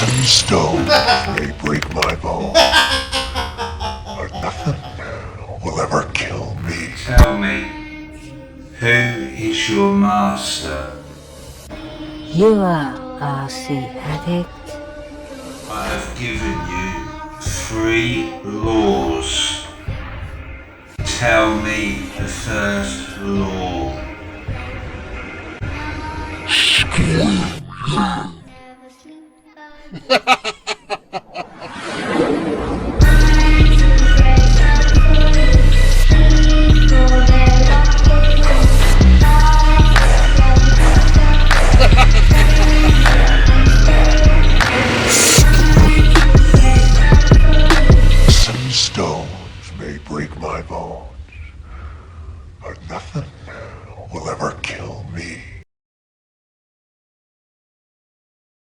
and stones may break my bones, but nothing will ever kill me. Tell me, who is your master? You are RC Addict. I have given you 3 laws. Tell me the first law. Screw you.